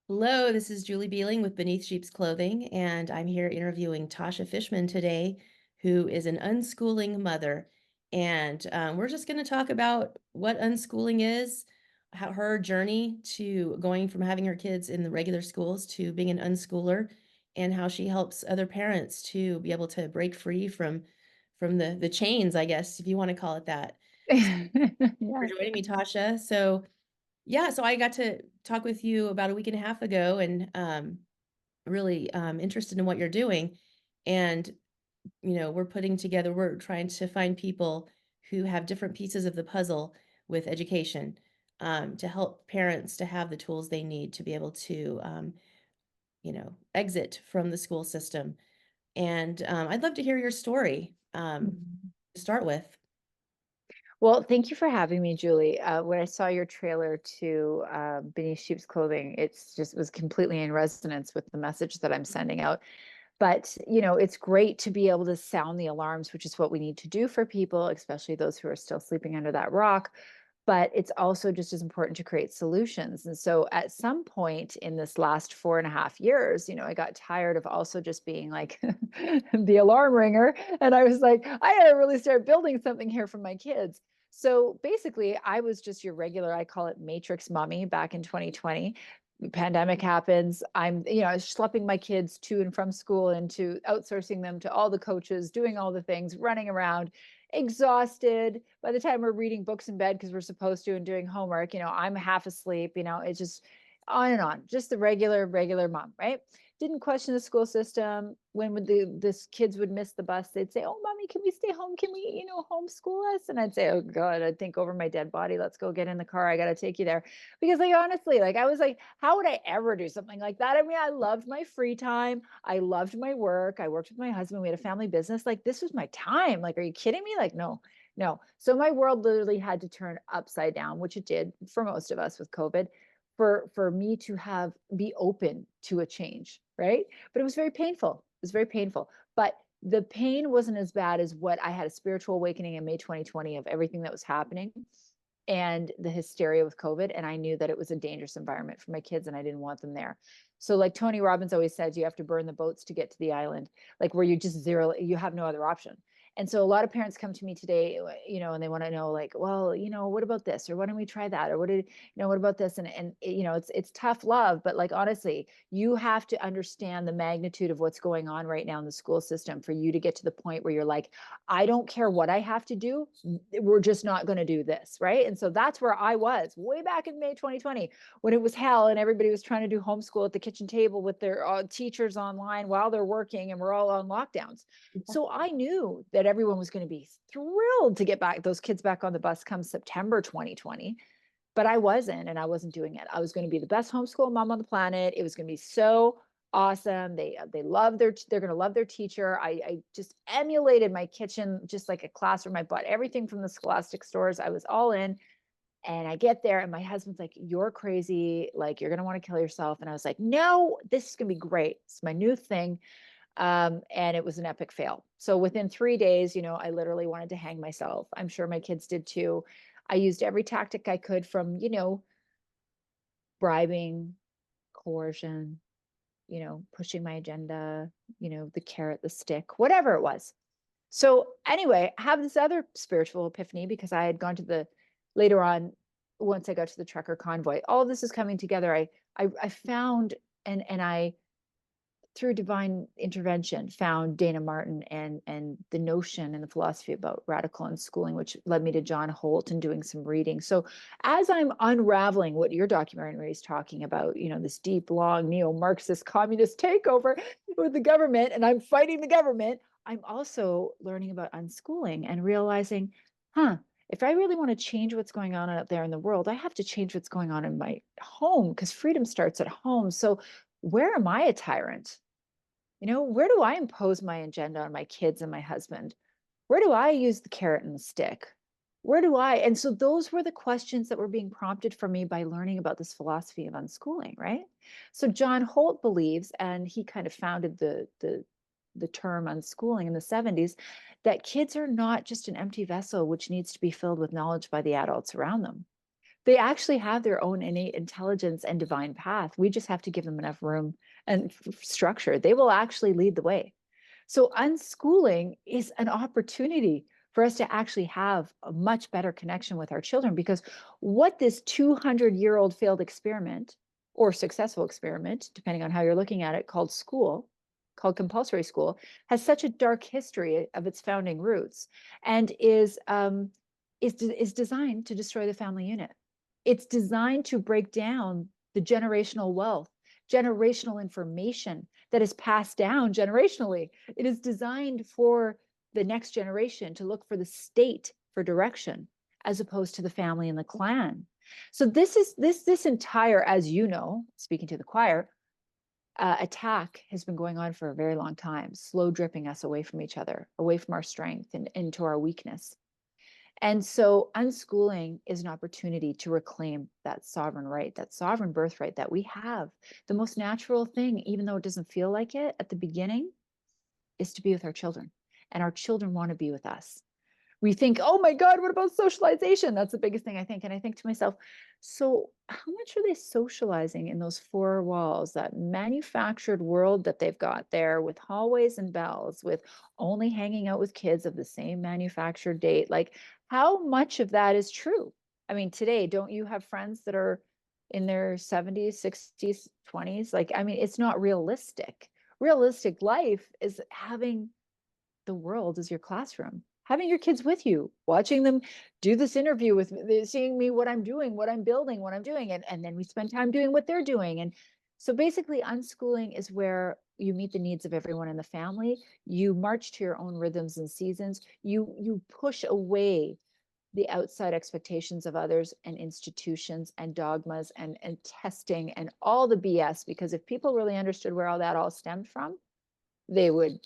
Hello, this is Julie Beeling with Beneath Sheep's Clothing, and I'm here interviewing Tasha Fishman today, who is an unschooling mother. And we're just going to talk about what unschooling is, how her journey to going from having her kids in the regular schools to being an unschooler, and how she helps other parents to be able to break free from the chains, I guess, if you want to call it that. So for Yeah. joining me, Tasha. So yeah, so I got to talk with you about a week and a half ago and really interested in what you're doing. And, we're trying to find people who have different pieces of the puzzle with education to help parents to have the tools they need to be able to, exit from the school system. And I'd love to hear your story Mhm. to start with. Well, thank you for having me, Julie. When I saw your trailer to Beneath Sheep's Clothing, it's just was completely in resonance with the message that I'm sending out. But, it's great to be able to sound the alarms, which is what we need to do for people, especially those who are still sleeping under that rock. But it's also just as important to create solutions. And so at some point in this last 4.5 years, I got tired of also just being like the alarm ringer. And I was like, I gotta really start building something here for my kids. So basically, I was just your regular, I call it matrix mommy back in 2020. Pandemic happens. I was schlepping my kids to and from school and to outsourcing them to all the coaches, doing all the things, running around, exhausted. By the time we're reading books in bed because we're supposed to and doing homework, I'm half asleep. It's just on and on. Just the regular mom, right? Didn't question the school system. When would this kids would miss the bus, they'd say, "Oh, mommy, can we stay home? Can we, homeschool us?" And I'd say, "Oh God," I'd think over my dead body. Let's go get in the car. I got to take you there because, like, honestly, like I was like, how would I ever do something like that? I mean, I loved my free time. I loved my work. I worked with my husband. We had a family business. Like, this was my time. Like, are you kidding me? Like, no, no. So my world literally had to turn upside down, which it did for most of us with COVID, for me to have be open to a change, right? But it was very painful. It was very painful. But the pain wasn't as bad as what I had a spiritual awakening in May 2020 of everything that was happening and the hysteria with COVID. And I knew that it was a dangerous environment for my kids and I didn't want them there. So, like Tony Robbins always says, you have to burn the boats to get to the island, like where you just zero, you have no other option. And so a lot of parents come to me today, and they want to know, like, well, what about this? Or why don't we try that? Or what about this? And it's tough love, but like, honestly, you have to understand the magnitude of what's going on right now in the school system for you to get to the point where you're like, I don't care what I have to do. We're just not going to do this. Right. And so that's where I was way back in May 2020 when it was hell and everybody was trying to do homeschool at the kitchen table with their teachers online while they're working and we're all on lockdowns. So I knew that everyone was going to be thrilled to get back those kids back on the bus come September 2020, but I wasn't, and I wasn't doing it. I was going to be the best homeschool mom on the planet. It was going to be so awesome. They love they're going to love their teacher. I just emulated my kitchen just like a classroom. I bought everything from the Scholastic stores. I was all in. And I get there, and my husband's like, "You're crazy. Like, you're going to want to kill yourself." And I was like, "No, this is going to be great. It's my new thing." And it was an epic fail. So within 3 days, I literally wanted to hang myself. I'm sure my kids did too. I used every tactic I could from, bribing, coercion, pushing my agenda, the carrot, the stick, whatever it was. So anyway, I have this other spiritual epiphany because I had gone to the later on, once I got to the trucker convoy, all of this is coming together. I found and I through divine intervention found Dana Martin and the notion and the philosophy about radical unschooling, which led me to John Holt and doing some reading. So as I'm unraveling what your documentary is talking about, this deep, long neo-Marxist communist takeover with the government, and I'm fighting the government, I'm also learning about unschooling and realizing, if I really want to change what's going on out there in the world, I have to change what's going on in my home because freedom starts at home. So where am I a tyrant? Where do I impose my agenda on my kids and my husband? Where do I use the carrot and the stick? Where do I? And so those were the questions that were being prompted for me by learning about this philosophy of unschooling, right? So John Holt believes, and he kind of founded the term unschooling in the 70s, that kids are not just an empty vessel which needs to be filled with knowledge by the adults around them. They actually have their own innate intelligence and divine path. We just have to give them enough room and structure. They will actually lead the way. So unschooling is an opportunity for us to actually have a much better connection with our children, because what this 200-year-old failed experiment or successful experiment, depending on how you're looking at it, called school, called compulsory school, has such a dark history of its founding roots, and is designed to destroy the family unit. It's designed to break down the generational wealth, generational information that is passed down generationally. It is designed for the next generation to look for the state for direction, as opposed to the family and the clan. So this entire, as you know, speaking to the choir, attack has been going on for a very long time, slow dripping us away from each other, away from our strength and into our weakness. And so unschooling is an opportunity to reclaim that sovereign right, that sovereign birthright that we have. The most natural thing, even though it doesn't feel like it at the beginning, is to be with our children. And our children want to be with us. We think, oh my God, what about socialization? That's the biggest thing I think. And I think to myself, so how much are they socializing in those four walls, that manufactured world that they've got there with hallways and bells, with only hanging out with kids of the same manufactured date? Like, how much of that is true? I mean, today, don't you have friends that are in their 70s, 60s, 20s? Like, I mean, it's not realistic. Realistic life is having the world as your classroom, having your kids with you, watching them do this interview with me, seeing me, what I'm doing, what I'm building, what I'm doing. And then we spend time doing what they're doing. And so basically unschooling is where you meet the needs of everyone in the family. You march to your own rhythms and seasons. You push away the outside expectations of others and institutions and dogmas and testing and all the BS. Because if people really understood where all that all stemmed from, they would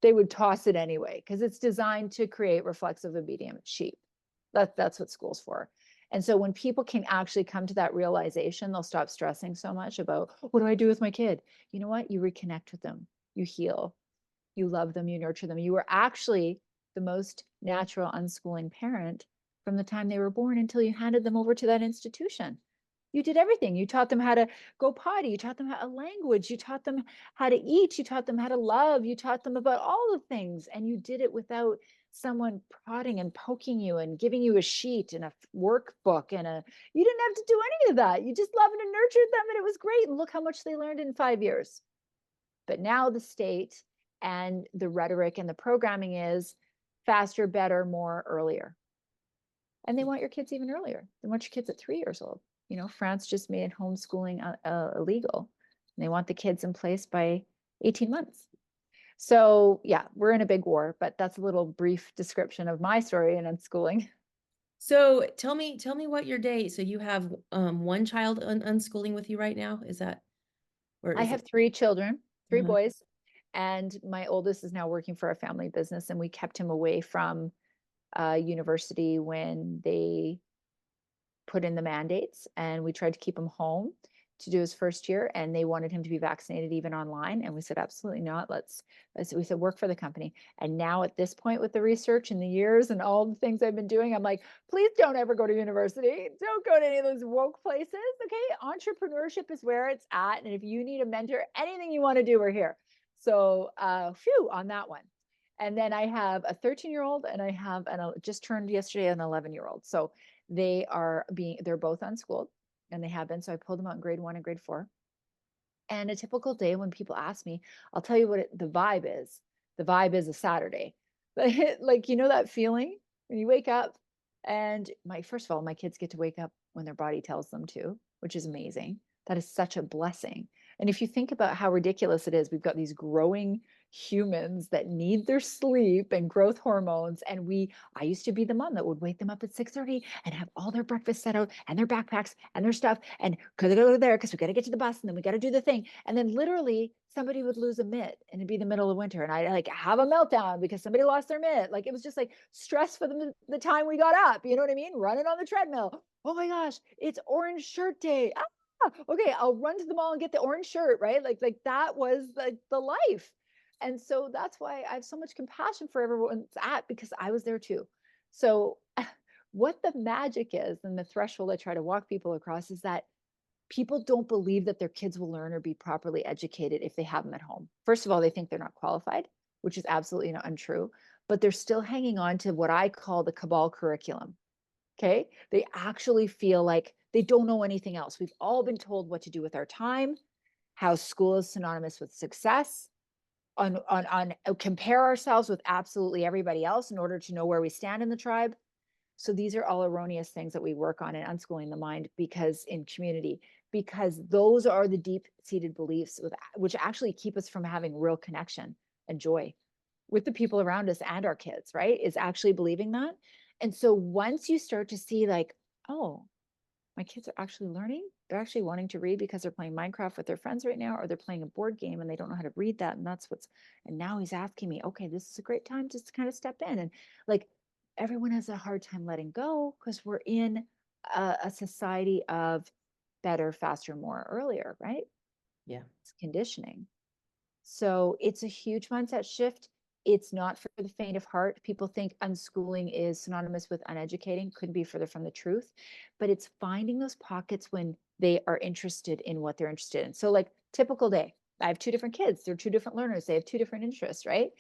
they would toss it anyway, because it's designed to create reflexive obedient sheep. That's what school's for. And so when people can actually come to that realization, they'll stop stressing so much about, what do I do with my kid? You know what? You reconnect with them, you heal, you love them, you nurture them. You were actually the most natural unschooling parent from the time they were born until you handed them over to that institution. You did everything. You taught them how to go potty. You taught them how a language. You taught them how to eat. You taught them how to love. You taught them about all the things. And you did it without someone prodding and poking you and giving you a sheet and a workbook you didn't have to do any of that. You just loved and nurtured them, and it was great. And look how much they learned in 5 years. But now the state and the rhetoric and the programming is faster, better, more, earlier. And they want your kids even earlier. They want your kids at 3 years old. You know, France just made homeschooling illegal. And they want the kids in place by 18 months. So yeah, we're in a big war, but that's a little brief description of my story in unschooling. So tell me what your day. So you have one child unschooling with you right now? Is that, or I is it? have three children, three Uh-huh. boys, and my oldest is now working for a family business, and we kept him away from university when they put in the mandates, and we tried to keep him home to do his first year, and they wanted him to be vaccinated even online, and we said absolutely not. We said work for the company. And now at this point, with the research and the years and all the things I've been doing, I'm like, please don't ever go to university, don't go to any of those woke places. Okay, entrepreneurship is where it's at, and if you need a mentor, anything you want to do, we're here. So phew on that one. And then I have a 13-year-old, and I have just turned yesterday an 11-year-old. So they're both unschooled, and they have been. So I pulled them out in grade 1 and grade 4. And a typical day, when people ask me, I'll tell you what the vibe is. The vibe is a Saturday. Like, you know, that feeling when you wake up, and first of all, my kids get to wake up when their body tells them to, which is amazing. That is such a blessing. And if you think about how ridiculous it is, we've got these growing humans that need their sleep and growth hormones. And I used to be the mom that would wake them up at 6:30 and have all their breakfast set out and their backpacks and their stuff. And could they go there? Because we got to get to the bus, and then we got to do the thing. And then literally somebody would lose a mitt, and it'd be the middle of winter. And I'd like have a meltdown because somebody lost their mitt. Like, it was just like stress for them the time we got up. You know what I mean? Running on the treadmill. Oh my gosh, it's orange shirt day. Okay, I'll run to the mall and get the orange shirt, right? Like that was like the life. And so that's why I have so much compassion for everyone's at, because I was there too. So what the magic is and the threshold I try to walk people across is that people don't believe that their kids will learn or be properly educated if they have them at home. First of all, they think they're not qualified, which is absolutely not untrue, but they're still hanging on to what I call the cabal curriculum. Okay. They actually feel like they don't know anything else. We've all been told what to do with our time, how school is synonymous with success, on compare ourselves with absolutely everybody else in order to know where we stand in the tribe. So these are all erroneous things that we work on in unschooling the mind, because in community, because those are the deep seated beliefs which actually keep us from having real connection and joy with the people around us and our kids, right? Is actually believing that. And so once you start to see like, oh, my kids are actually learning. They're actually wanting to read because they're playing Minecraft with their friends right now, or they're playing a board game and they don't know how to read that. And that's and now he's asking me, okay, this is a great time just to kind of step in. And like everyone has a hard time letting go because we're in a society of better, faster, more, earlier, right? Yeah. It's conditioning. So it's a huge mindset shift. It's not for the faint of heart. People think unschooling is synonymous with uneducating. Couldn't be further from the truth. But it's finding those pockets when they are interested in what they're interested in. So, like, typical day. I have two different kids. They're two different learners. They have two different interests, right?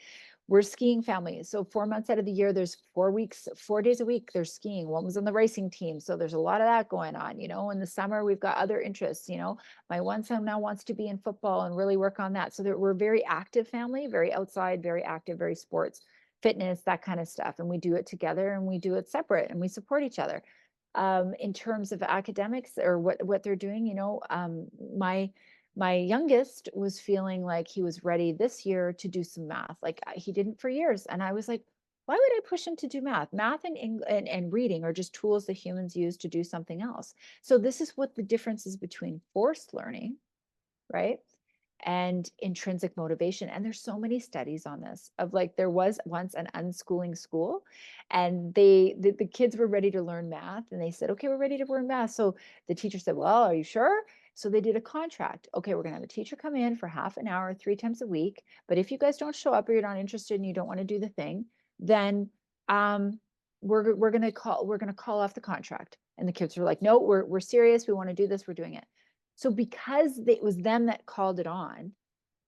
We're skiing families. So 4 months out of the year, there's 4 weeks, 4 days a week, they're skiing. One was on the racing team. So there's a lot of that going on. In the summer, we've got other interests. My one son now wants to be in football and really work on that. So we're a very active family, very outside, very active, very sports, fitness, that kind of stuff. And we do it together and we do it separate and we support each other. In terms of academics or what they're doing, my youngest was feeling like he was ready this year to do some math. Like he didn't for years. And I was like, why would I push him to do math? Math and reading are just tools that humans use to do something else. So this is what the difference is between forced learning, right? And intrinsic motivation. And there's so many studies on this of like there was once an unschooling school and the kids were ready to learn math and they said, okay, we're ready to learn math. So the teacher said, well, are you sure? So they did a contract. Okay, we're gonna have a teacher come in for half an hour, 3 times a week. But if you guys don't show up or you're not interested and you don't want to do the thing, then we're gonna call off the contract. And the kids were like, no, we're serious. We want to do this. We're doing it. So because it was them that called it on,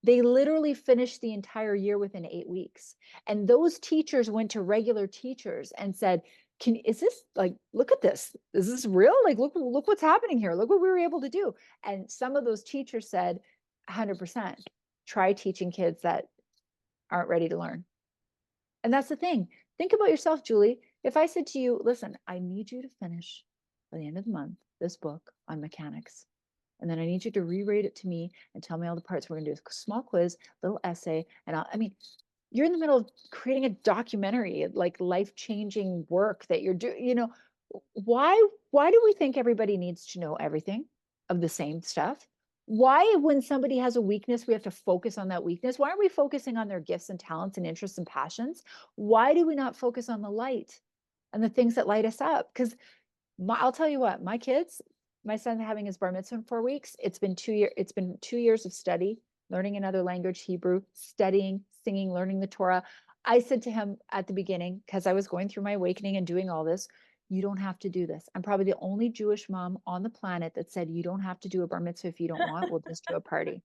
they literally finished the entire year within 8 weeks. And those teachers went to regular teachers and said, is this like, look at this. Is this real? Like, look what's happening here. Look what we were able to do. And some of those teachers said, 100%, try teaching kids that aren't ready to learn. And that's the thing. Think about yourself, Julie. If I said to you, listen, I need you to finish by the end of the month this book on mechanics. And then I need you to reread it to me and tell me all the parts. We're going to do a small quiz, little essay. And I mean, you're in the middle of creating a documentary, like life-changing work that you're doing, why do we think everybody needs to know everything of the same stuff? Why, when somebody has a weakness, we have to focus on that weakness? Why aren't we focusing on their gifts and talents and interests and passions? Why do we not focus on the light and the things that light us up? Because I'll tell you what, my son having his bar mitzvah in 4 weeks, it's been 2 years of study, learning another language, Hebrew, studying, singing, learning the Torah. I said to him at the beginning, because I was going through my awakening and doing all this, you don't have to do this. I'm probably the only Jewish mom on the planet that said, you don't have to do a bar mitzvah if you don't want. We'll just do a party.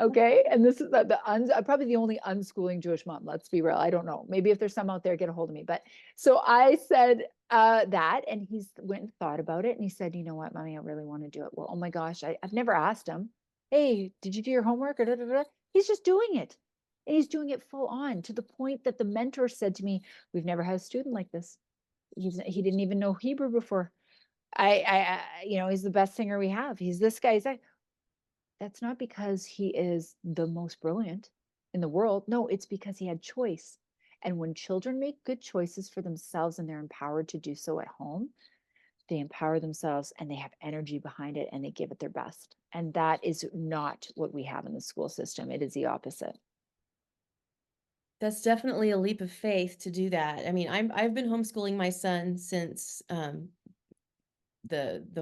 Okay. And this is I'm probably the only unschooling Jewish mom. Let's be real. I don't know. Maybe if there's some out there, get a hold of me. But so I said that, and he's went and thought about it. And he said, you know what, mommy, I really want to do it. Well, oh my gosh, I've never asked him, hey, did you do your homework? Or da, da, da. He's just doing it. And he's doing it full on to the point that the mentor said to me, we've never had a student like this. He didn't even know Hebrew before. He's the best singer we have. He's this guy. He's that. That's not because he is the most brilliant in the world. No, it's because he had choice. And when children make good choices for themselves and they're empowered to do so at home, they empower themselves and they have energy behind it and they give it their best. And that is not what we have in the school system. It is the opposite. That's definitely a leap of faith to do that. I mean, I've been homeschooling my son since the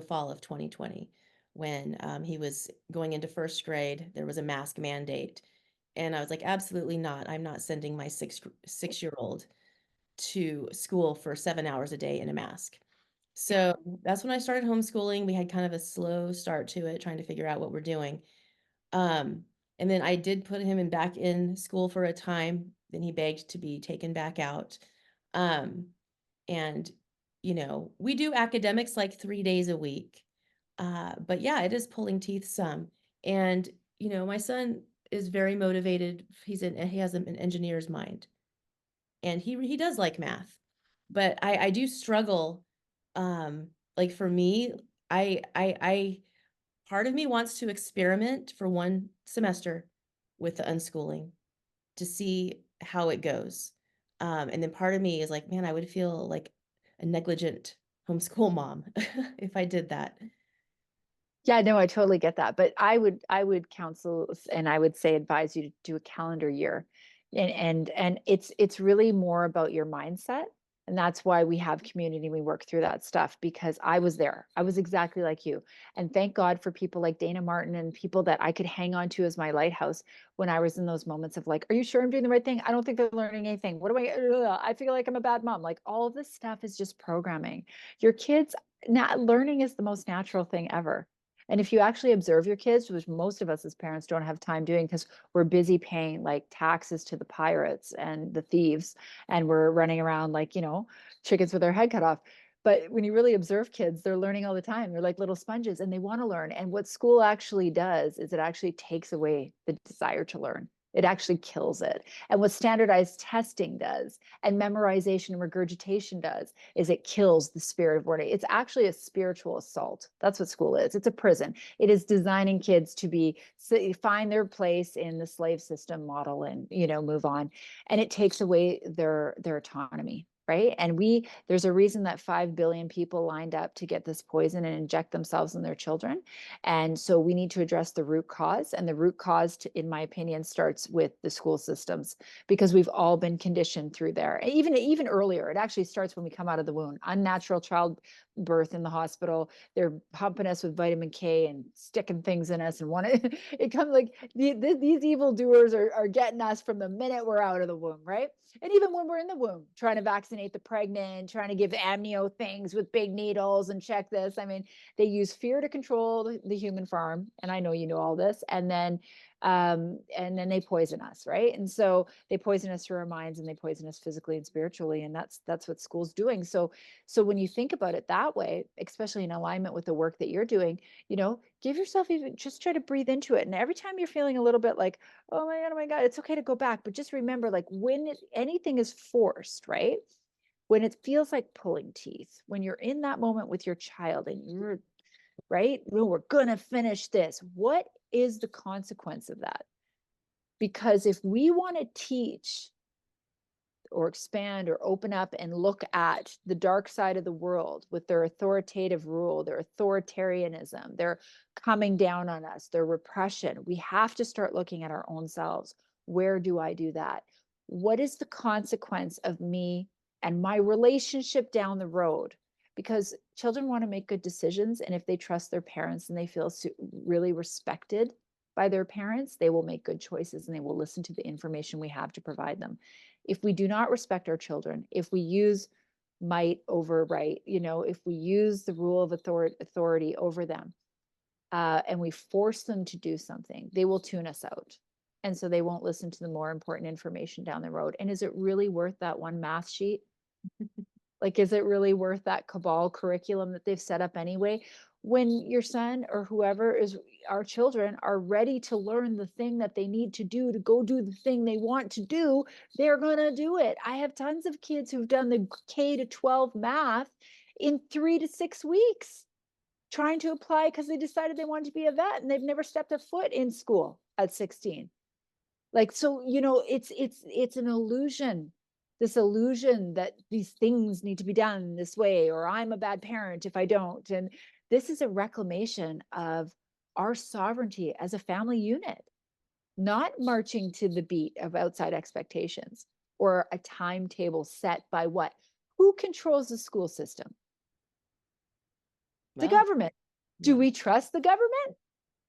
fall of 2020 when he was going into first grade. There was a mask mandate, and I was like, absolutely not. I'm not sending my six-year-old to school for 7 hours a day in a mask. Yeah. So that's when I started homeschooling. We had kind of a slow start to it, trying to figure out what we're doing. Um, and then I did put him back in school for a time. Then he begged to be taken back out. Um, and we do academics like 3 days a week. But yeah, it is pulling teeth some. And my son is very motivated. He has an engineer's mind, and he does like math. But I do struggle. Like for me, I part of me wants to experiment for one semester with the unschooling to see how it goes. And then part of me is like, man, I would feel like a negligent homeschool mom if I did that. Yeah, no, I totally get that. But I would counsel and I would say advise you to do a calendar year. And it's really more about your mindset. And that's why we have community. We work through that stuff because I was there. I was exactly like you. And thank God for people like Dana Martin and people that I could hang on to as my lighthouse when I was in those moments of like, are you sure I'm doing the right thing? I don't think they're learning anything. What do I feel like I'm a bad mom. Like all of this stuff is just programming. Your kids, not learning is the most natural thing ever. And if you actually observe your kids, which most of us as parents don't have time doing because we're busy paying like taxes to the pirates and the thieves, and we're running around like, chickens with their head cut off. But when you really observe kids, they're learning all the time. They're like little sponges and they want to learn. And what school actually does is it actually takes away the desire to learn. It actually kills it. And what standardized testing does and memorization and regurgitation does is it kills the spirit of learning. It's actually a spiritual assault. That's what school is. It's a prison. It is designing kids to be find their place in the slave system model and move on. And it takes away their autonomy. Right. And there's a reason that 5 billion people lined up to get this poison and inject themselves and their children. And so we need to address the root cause. And the root cause, in my opinion, starts with the school systems because we've all been conditioned through there. Even earlier, it actually starts when we come out of the womb. Unnatural childbirth in the hospital. They're pumping us with vitamin K and sticking things in us, and it comes like these evil doers are getting us from the minute we're out of the womb, right? And even when we're in the womb, trying to vaccinate the pregnant, trying to give amnio things with big needles and check this. I mean, they use fear to control the human farm, and I know you know all this, and then they poison us, right? And so they poison us through our minds and they poison us physically and spiritually, and that's what school's doing. So when you think about it that way, especially in alignment with the work that you're doing, give yourself, even just try to breathe into it. And every time you're feeling a little bit like, oh my god, it's okay to go back, but just remember, like when anything is forced, right? When it feels like pulling teeth, when you're in that moment with your child and you're right, well, we're gonna finish this, what is the consequence of that? Because if we want to teach or expand or open up and look at the dark side of the world with their authoritative rule, their authoritarianism, their coming down on us, their repression, we have to start looking at our own selves. Where do I do that? What is the consequence of me and my relationship down the road? Because children want to make good decisions. And if they trust their parents and they feel really respected by their parents, they will make good choices and they will listen to the information we have to provide them. If we do not respect our children, if we use might over right, if we use the rule of authority over them, and we force them to do something, they will tune us out. And so they won't listen to the more important information down the road. And is it really worth that one math sheet? Like, is it really worth that cabal curriculum that they've set up anyway? When your son or whoever is, our children are ready to learn the thing that they need to do to go do the thing they want to do, they're going to do it. I have tons of kids who've done the K to 12 math in 3 to 6 weeks, trying to apply because they decided they wanted to be a vet and they've never stepped a foot in school at 16. Like, so it's an illusion, this illusion that these things need to be done this way, or I'm a bad parent if I don't. And this is a reclamation of our sovereignty as a family unit, not marching to the beat of outside expectations or a timetable set by what? Who controls the school system? The Well, government. Do yeah. we trust the government?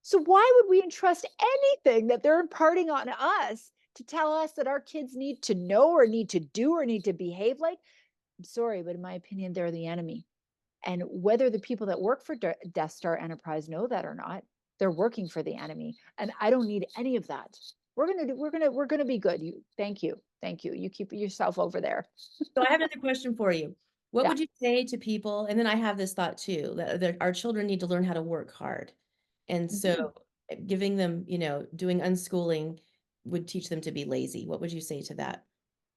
So why would we entrust anything that they're imparting on us to tell us that our kids need to know or need to do or need to behave like? I'm sorry, but in my opinion, they're the enemy. And whether the people that work for Death Star Enterprise know that or not, they're working for the enemy. And I don't need any of that. We're gonna be good. Thank you. Thank you. You keep yourself over there. So I have another question for you. What Yeah. would you say to people? And then I have this thought too, that our children need to learn how to work hard. And Mhm. so giving them, doing unschooling would teach them to be lazy. What would you say to that?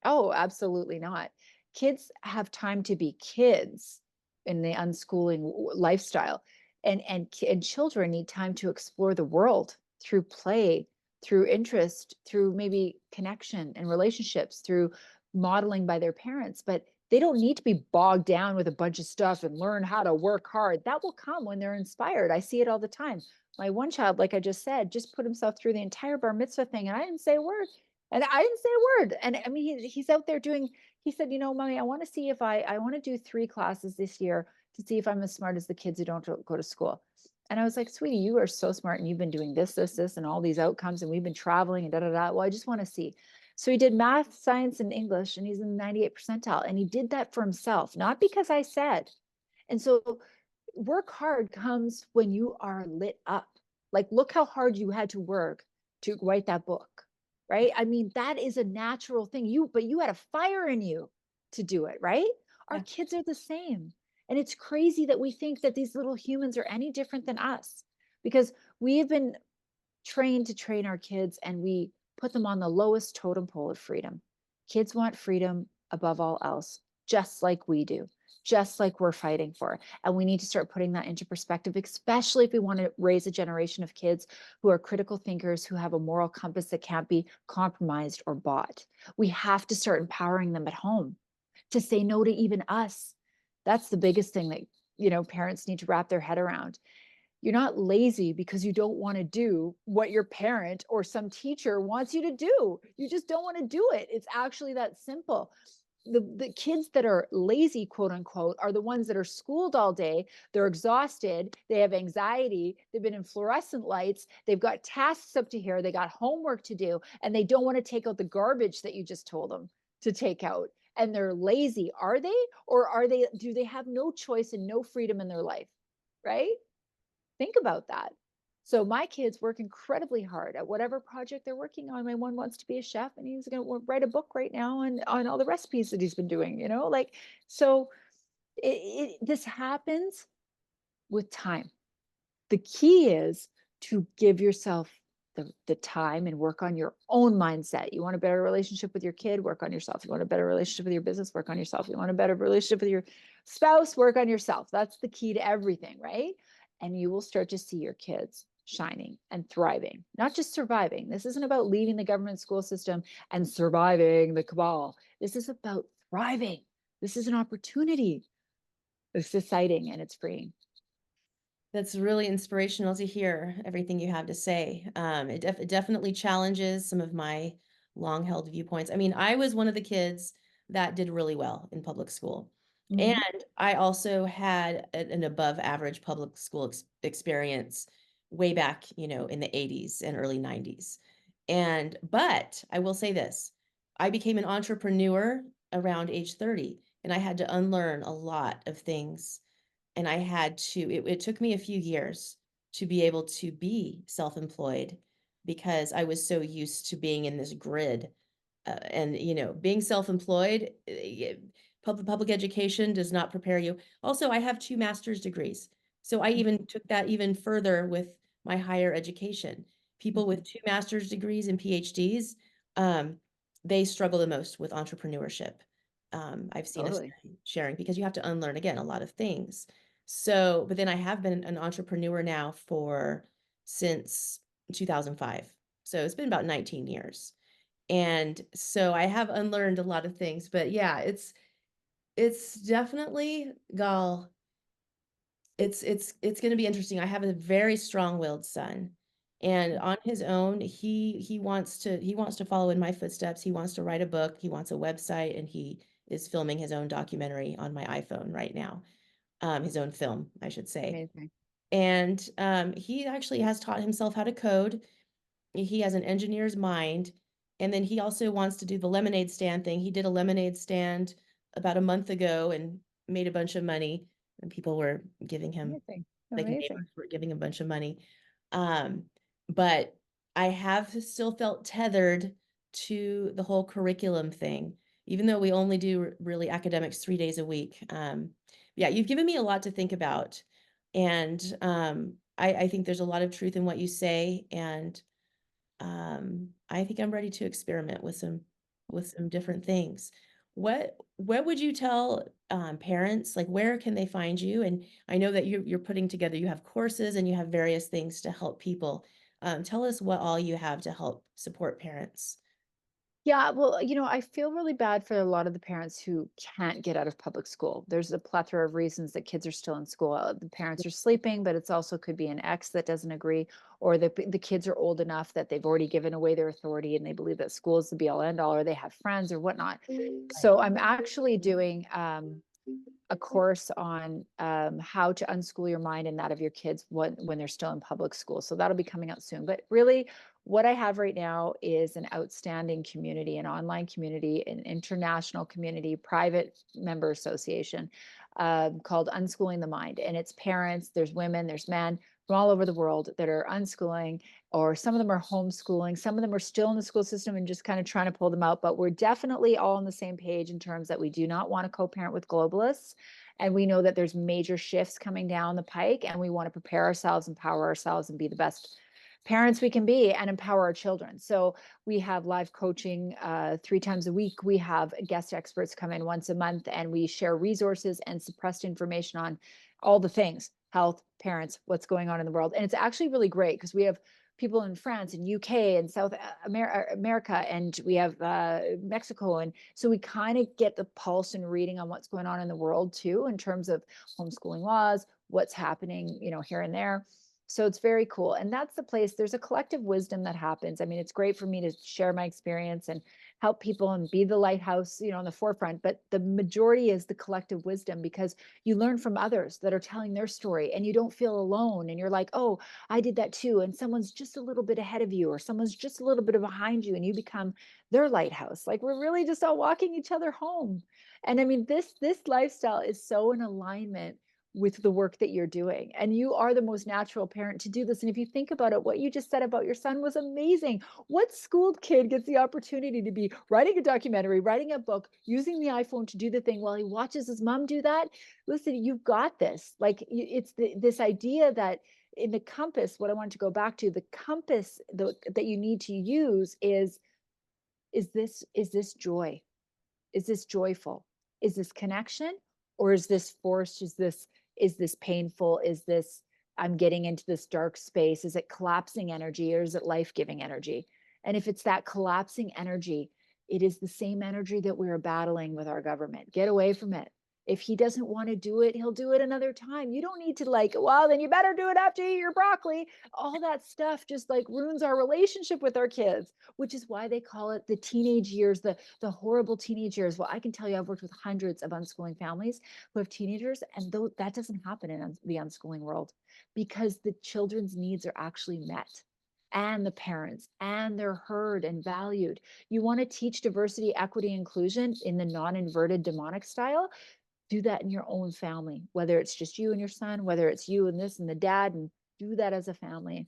Oh, absolutely not. Kids have time to be kids in the unschooling lifestyle. And children need time to explore the world through play, through interest, through maybe connection and relationships, through modeling by their parents. But they don't need to be bogged down with a bunch of stuff and learn how to work hard. That will come when they're inspired. I see it all the time. My one child, like I just said, just put himself through the entire bar mitzvah thing, and I didn't say a word. And I didn't say a word. And I mean, he's out there doing, he said, Mommy, I want to see if I want to do 3 classes this year to see if I'm as smart as the kids who don't go to school. And I was like, sweetie, you are so smart and you've been doing this, and all these outcomes, and we've been traveling and da da da. Well, I just want to see. So he did math, science, and English, and he's in the 98th percentile. And he did that for himself, not because I said. And so work hard comes when you are lit up. Like, look how hard you had to work to write that book, right? I mean, that is a natural thing. But you had a fire in you to do it, right? Our Yeah. kids are the same. And it's crazy that we think that these little humans are any different than us because we've been trained to train our kids and we put them on the lowest totem pole of freedom. Kids want freedom above all else, just like we do, just like we're fighting for. And we need to start putting that into perspective, especially if we want to raise a generation of kids who are critical thinkers, who have a moral compass that can't be compromised or bought. We have to start empowering them at home to say no to even us. That's the biggest thing that, parents need to wrap their head around. You're not lazy because you don't want to do what your parent or some teacher wants you to do. You just don't want to do it. It's actually that simple. The kids that are lazy, quote unquote, are the ones that are schooled all day. They're exhausted. They have anxiety. They've been in fluorescent lights. They've got tasks up to here. They got homework to do, and they don't want to take out the garbage that you just told them to take out. And they're lazy. Are they? Or do they have no choice and no freedom in their life? Right? Think about that. So my kids work incredibly hard at whatever project they're working on. My one wants to be a chef and he's going to write a book right now on all the recipes that he's been doing, like, so this happens with time. The key is to give yourself the time and work on your own mindset. You want a better relationship with your kid, work on yourself. You want a better relationship with your business, work on yourself. You want a better relationship with your spouse, work on yourself. That's the key to everything, right? And you will start to see your kids shining and thriving, not just surviving. This isn't about leaving the government school system and surviving the cabal. This is about thriving. This is an opportunity. It's exciting and it's freeing. That's really inspirational to hear everything you have to say. It definitely challenges some of my long-held viewpoints. I mean, I was one of the kids that did really well in public school. And Mhm. I also had an above average public school experience way back, in the 80s and early 90s. But I will say this, I became an entrepreneur around age 30, and I had to unlearn a lot of things, and I had to, it took me a few years to be able to be self-employed because I was so used to being in this grid. And being self-employed, public education does not prepare you. Also, I have 2 master's degrees, so I even took that even further with my higher education. People Mhm. with 2 master's degrees and PhDs, um, they struggle the most with entrepreneurship. I've seen a Totally. study sharing because you have to unlearn again a lot of things. So, but then I have been an entrepreneur now for since 2005. So it's been about 19 years. And so I have unlearned a lot of things, but yeah, it's definitely, gall, it's going to be interesting. I have a very strong-willed son, and on his own, he wants to follow in my footsteps. He wants to write a book, he wants a website, and he is filming his own documentary on my iPhone right now. His own film, I should say. Amazing. And he actually has taught himself how to code. He has an engineer's mind. And then he also wants to do the lemonade stand thing. He did a lemonade stand about a month ago and made a bunch of money. and people were giving him, Amazing. like Amazing. neighbors were giving him a bunch of money. Um, but I have still felt tethered to the whole curriculum thing, even though we only do really academics 3 days a week. Yeah, you've given me a lot to think about. And I think there's a lot of truth in what you say. And I think I'm ready to experiment with some different things. What would you tell parents? Like, where can they find you? And I know that you're putting together, you have courses and you have various things to help people. Tell us what all you have to help support parents. Yeah, well, I feel really bad for a lot of the parents who can't get out of public school. There's a plethora of reasons that kids are still in school. The parents are sleeping, but it's also could be an ex that doesn't agree, or the kids are old enough that they've already given away their authority and they believe that school is the be all end all, or they have friends or whatnot. Right. So I'm actually doing a course on how to unschool your mind and that of your kids when they're still in public school. So that'll be coming out soon. But really, what I have right now is an outstanding community, an online community, an international community, private member association called Unschooling the Mind. And it's parents, there's women, there's men from all over the world that are unschooling, or some of them are homeschooling. Some of them are still in the school system and just kind of trying to pull them out. But we're definitely all on the same page in terms that we do not want to co-parent with globalists. And we know that there's major shifts coming down the pike, and we want to prepare ourselves, empower ourselves, and be the best parents we can be and empower our children. So we have live coaching 3 times a week. We have guest experts come in once a month, and we share resources and suppressed information on all the things: health, parents, what's going on in the world. And it's actually really great because we have people in France and UK and South America, and we have Mexico. And so we kind of get the pulse and reading on what's going on in the world too, in terms of homeschooling laws, what's happening, here and there. So it's very cool. And that's the place, there's a collective wisdom that happens. I mean, it's great for me to share my experience and help people and be the lighthouse, on the forefront. But the majority is the collective wisdom, because you learn from others that are telling their story and you don't feel alone. And you're like, oh, I did that too. And someone's just a little bit ahead of you, or someone's just a little bit behind you, and you become their lighthouse. Like, we're really just all walking each other home. And I mean, this lifestyle is so in alignment with the work that you're doing. And you are the most natural parent to do this. And if you think about it, what you just said about your son was amazing. What schooled kid gets the opportunity to be writing a documentary, writing a book, using the iPhone to do the thing while he watches his mom do that? Listen, you've got this. Like, it's this idea that in the compass, what I want to go back to, the compass that you need to use is this joy? Is this joyful? Is this connection? Or is this forced? Is this painful? Is this, I'm getting into this dark space? Is it collapsing energy, or is it life-giving energy? And if it's that collapsing energy, it is the same energy that we're battling with our government. Get away from it. If he doesn't want to do it, he'll do it another time. You don't need to, like, well, then you better do it after you eat your broccoli. All that stuff just like ruins our relationship with our kids, which is why they call it the teenage years, the horrible teenage years. Well, I can tell you, I've worked with hundreds of unschooling families who have teenagers, and though that doesn't happen in the unschooling world, because the children's needs are actually met, and the parents, and they're heard and valued. You want to teach diversity, equity, inclusion in the non-inverted demonic style? Do that in your own family, whether it's just you and your son, whether it's you and this and the dad, and do that as a family.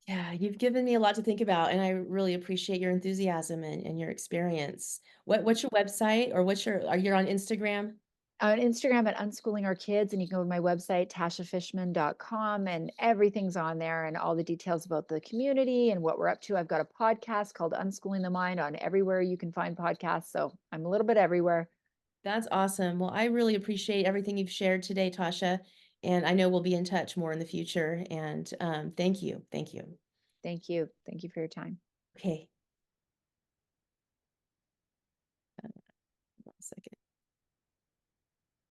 Yeah, you've given me a lot to think about, and I really appreciate your enthusiasm and your experience. What's your website, or are you on Instagram? On Instagram at Unschooling Our Kids, and you can go to my website, tashafishman.com, and everything's on there, and all the details about the community and what we're up to. I've got a podcast called Unschooling the Mind on everywhere you can find podcasts. So I'm a little bit everywhere. That's awesome. Well, I really appreciate everything you've shared today, Tasha, and I know we'll be in touch more in the future. And thank you. Thank you. Thank you. Thank you for your time. Okay. 1 second.